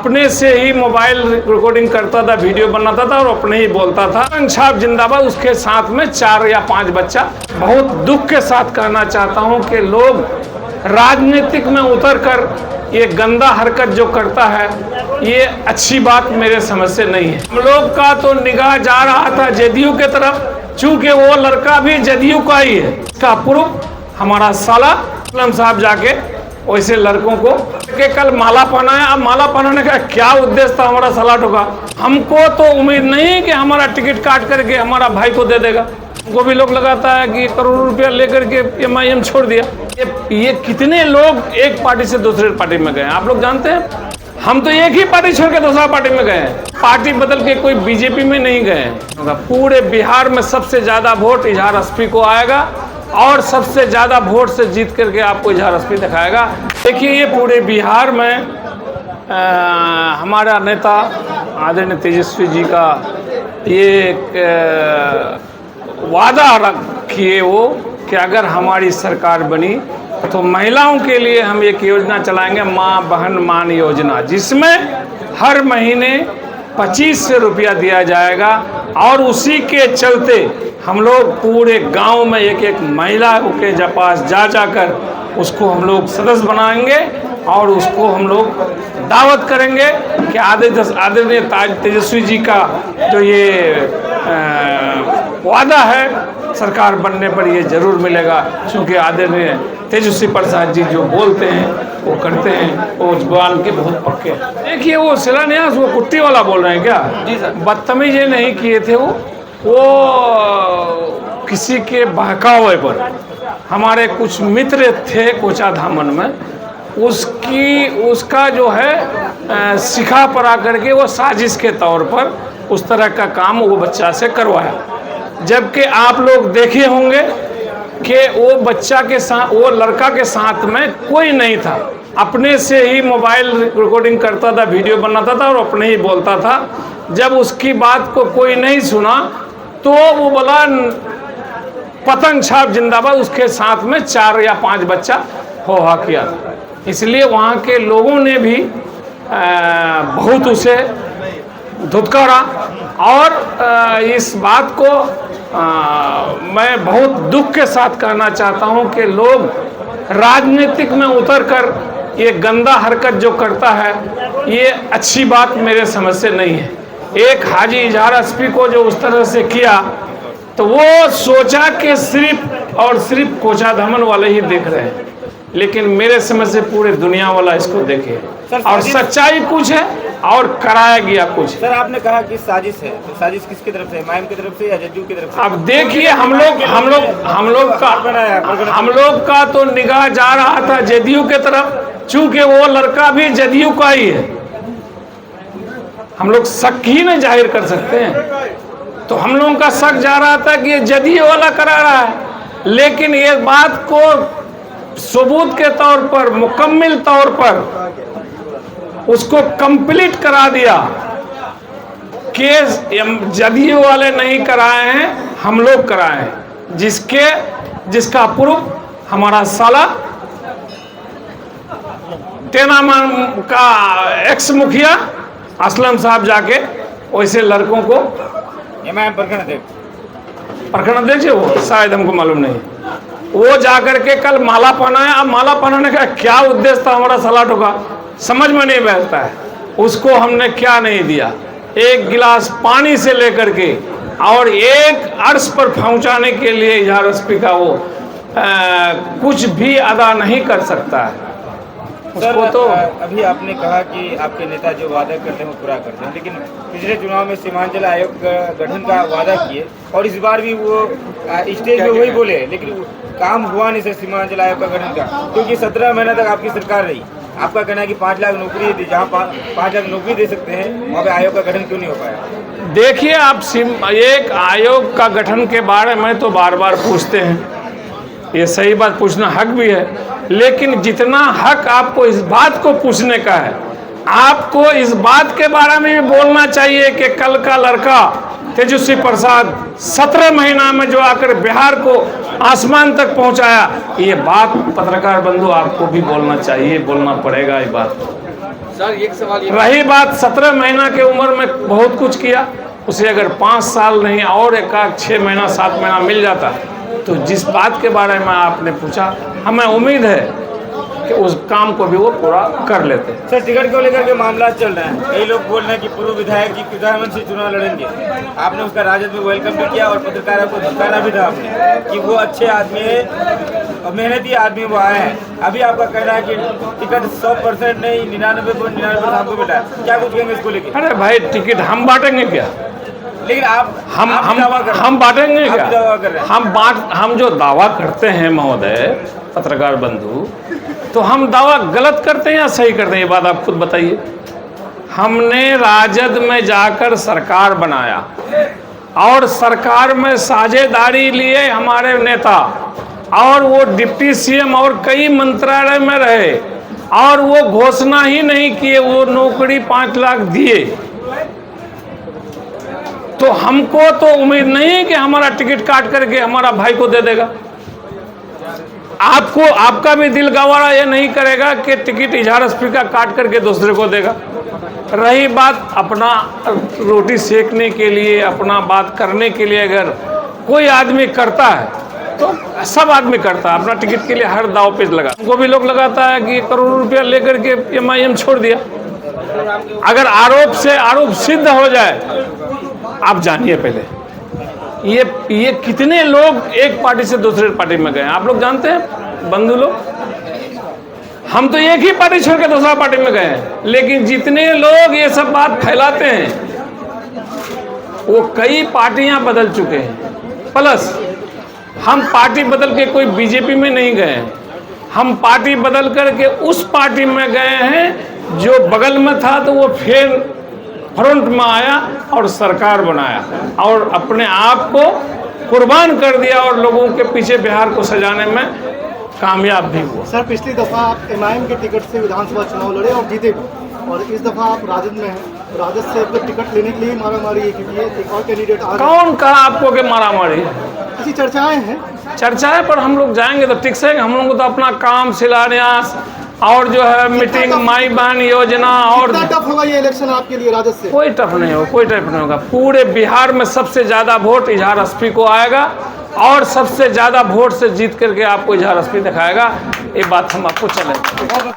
अपने से ही mobile recording करता था, वीडियो बनाता था और अपने ही बोलता था पतंग छाप जिंदाबाद। उसके साथ में 4 या 5 बच्चा। बहुत दुख के साथ कहना चाहता हूं कि लोग राजनीतिक में उतरकर ये गंदा हरकत जो करता है, ये अच्छी बात मेरे समझ से नहीं है। हम लोग का तो निगाह जा रहा था जदयू के तरफ, चूंकि वो लड़का भी जदयू का ही है। इसका प्रूफ हमारा साला असलम साहब जाके वैसे लड़कों को के कल माला पहनाया। अब माला पहनाने का क्या उद्देश्य था हमारा साला का? हमको तो उम्मीद नहीं कि हमारा टिकट काट करके हमारा भाई को दे देगा। वो भी लोग लगाता है कि करोड़ रुपया लेकर के MIM छोड़ दिया। ये कितने लोग एक पार्टी से दूसरे पार्टी में गए आप लोग जानते हैं? हम तो एक ही पार्टी छोड़ के दूसरा पार्टी में गए हैं। पार्टी बदल के कोई बीजेपी में नहीं गए। पूरे बिहार में सबसे ज्यादा वोट इजहार SP को आएगा और सबसे ज्यादा वोट से जीत करके आपको इजहार SP दिखाएगा। देखिए, ये पूरे बिहार में हमारा नेता आदरणीय तेजस्वी जी का ये एक वादा रखिए वो कि अगर हमारी सरकार बनी तो महिलाओं के लिए हम एक योजना चलाएंगे, माँ बहन मान योजना, जिसमें हर महीने 2500 रुपया दिया जाएगा। और उसी के चलते हम लोग पूरे गांव में एक एक महिला के पास जा जाकर उसको हम लोग सदस्य बनाएंगे और उसको हम लोग दावत करेंगे कि आदरणीय तेजस्वी जी का जो ये वादा है सरकार बनने पर ये जरूर मिलेगा। क्योंकि आदरणीय तेजस्वी प्रसाद जी जो बोलते हैं वो करते हैं, वो जुबान के बहुत पक्के हैं। देखिए, वो शिलान्यास वो कुट्टी वाला बोल रहे हैं क्या? जी सर। बदतमीजी नहीं किए थे वो किसी के बहकावे पर हमारे कुछ मित्र थे कोचा धामन में, उसका जो है सिखा पड़ा करके वो साजिश के तौर पर उस तरह का काम वो बच्चा से करवाया। जबकि आप लोग देखे होंगे कि वो बच्चा के साथ, वो लड़का के साथ में कोई नहीं था। अपने से ही मोबाइल रिकॉर्डिंग करता था, वीडियो बनाता था और अपने ही बोलता था। जब उसकी बात को कोई नहीं सुना तो वो बोला पतंग छाप जिंदाबाद। उसके साथ में 4 या 5 बच्चा होहा किया था। इसलिए वहाँ के लोगों ने भी बहुत उसे धुतकारा। और इस बात को मैं बहुत दुख के साथ कहना चाहता हूं कि लोग राजनीतिक में उतरकर ये गंदा हरकत जो करता है, ये अच्छी बात मेरे समझ से नहीं है। एक हाजी इजहार SP को जो उस तरह से किया तो वो सोचा कि सिर्फ और सिर्फ कोचा धामन वाले ही देख रहे हैं, लेकिन मेरे समझ से पूरे दुनिया वाला इसको देखे और सच्चाई कुछ है और कराया गया कुछ। सर, आपने कहा कि साजिश है, तो साजिश किसकी तरफ से, MIM की तरफ से या जदयू की तरफ से? अब देखिए, हम लोग का तो निगाह जा रहा था जदयू के तरफ, चूंकि वो लड़का भी जदयू का ही है। हम लोग शक ही नहीं जाहिर कर सकते हैं, तो हम लोगों का शक जा रहा था कि ये जदयू वाला करा रहा है। लेकिन ये बात को सबूत के तौर पर, मुकम्मल तौर पर उसको कंप्लीट करा दिया कि जदयू वाले नहीं कराए हैं, हम लोग कराए हैं। जिसका प्रूफ हमारा साला टेनामान का एक्स मुखिया असलम साहब जाके वैसे लड़कों को MIM प्रखंड अध्यक्ष, वो शायद हमको मालूम नहीं, वो जाकर के कल माला पहनाया। अब माला पहनाने का क्या उद्देश्य था हमारा साला का? समझ में नहीं बैठता है। उसको हमने क्या नहीं दिया, एक गिलास पानी से लेकर के और एक अर्श पर पहुंचाने के लिए इजहार SP का वो कुछ भी अदा नहीं कर सकता है। सर, तो अभी आपने कहा कि आपके नेता जो वादा करते हैं वो पूरा करते हैं, लेकिन पिछले चुनाव में सीमांचल आयोग गठन का वादा किए और इस बार भी वो स्टेज पे वही बोले, लेकिन काम हुआ नहीं सर सीमांचल आयोग का गठन का, क्योंकि 17 महीना तक आपकी सरकार रही। आपका कहना है कि 5 लाख नौकरी, जहाँ 5 लाख नौकरी दे सकते हैं, वहाँ पे आयोग का गठन क्यों नहीं हो पाया? देखिए, आप एक आयोग का गठन के बारे में तो बार बार पूछते हैं, ये सही बात, पूछना हक भी है। लेकिन जितना हक आपको इस बात को पूछने का है, आपको इस बात के बारे में भी बोलना चाहिए कि कल का लड़का तेजस्वी प्रसाद 17 महीना में जो आकर बिहार को आसमान तक पहुंचाया, ये बात पत्रकार बंधु आपको भी बोलना चाहिए, बोलना पड़ेगा ये बात। सर एक सवाल ये रही बात 17 महीना की उम्र में बहुत कुछ किया, उसे अगर 5 साल नहीं और एक 6 महीना 7 महीना मिल जाता तो जिस बात के बारे में आपने पूछा, हमें उम्मीद है कि उस काम को भी वो पूरा कर लेते। सर टिकट को लेकर के मामला चल रहा है, कई लोग बोल रहे हैं कि पूर्व विधायक जी प्रधानमंत्री से चुनाव लड़ेंगे। आपने उसका राजद में वेलकम भी किया और पत्रकारों को धमकाया भी था आपने कि वो अच्छे आदमी है और मेहनती आदमी वो आए हैं। अभी आपका कहना है कि टिकट 100% नहीं 99.99% हमको मिला है, क्या कुछ कहेंगे इसको लेकर? अरे भाई टिकट हम बांटेंगे क्या? लेकिन आप हम दावा कर रहे हैं। हम बांटेंगे आप क्या? दावा कर रहे हैं। हम जो दावा करते हैं महोदय पत्रकार बंधु, तो हम दावा गलत करते हैं या सही करते हैं, ये बात आप खुद बताइए। हमने राजद में जाकर सरकार बनाया और सरकार में साझेदारी लिए हमारे नेता, और वो डिप्टी सीएम और कई मंत्रालय में रहे और वो घोषणा ही नहीं किए, वो नौकरी 5 लाख दिए। तो हमको तो उम्मीद नहीं है कि हमारा टिकट काट करके हमारा भाई को दे देगा। आपको आपका भी दिल गवारा ये नहीं करेगा कि टिकट इजहार स्पीकर काट करके दूसरे को देगा। रही बात अपना रोटी सेकने के लिए, अपना बात करने के लिए अगर कोई आदमी करता है तो सब आदमी करता है, अपना टिकट के लिए हर दाव पे लगा। उनको भी लोग लगाता है कि करोड़ों रुपया लेकर के MIM छोड़ दिया। अगर आरोप सिद्ध हो जाए, आप जानिए पहले ये कितने लोग एक पार्टी से दूसरे पार्टी में गए, आप लोग जानते हैं बंधु लोग? हम तो एक ही पार्टी छोड़ के दूसरा पार्टी में गए हैं, लेकिन जितने लोग ये सब बात फैलाते हैं वो कई पार्टियां बदल चुके हैं। प्लस हम पार्टी बदल के कोई बीजेपी में नहीं गए हैं, हम पार्टी बदल करके उस पार्टी में गए हैं जो बगल में था, तो वो फिर फ्रंट में आया और सरकार बनाया और अपने आप को कुर्बान कर दिया और लोगों के पीछे बिहार को सजाने में कामयाब भी हुआ। सर पिछली दफा आप MIM के टिकट से विधानसभा चुनाव लड़े और जीते भी, और इस दफा आप राजद में हैं, राजद से तो टिकट लेने के लिए मारामारी है क्योंकि एक और कैंडिडेट आ गया। कौन कहा आपको कि मारामारी? ऐसी चर्चाएं हैं। चर्चाएं पर हम लोग जाएंगे तो टिक से, हम लोगों को तो अपना काम शिलान्यास और जो है मीटिंग, माई बहन योजना और कितना टफ होगा ये इलेक्शन आपके लिए राजद से? कोई टफ नहीं होगा, कोई टफ नहीं होगा। पूरे बिहार में सबसे ज़्यादा वोट इजहार एसपी को आएगा और सबसे ज़्यादा वोट से जीत करके आपको इजहार एसपी दिखाएगा, ये बात हम आपको चलेगा।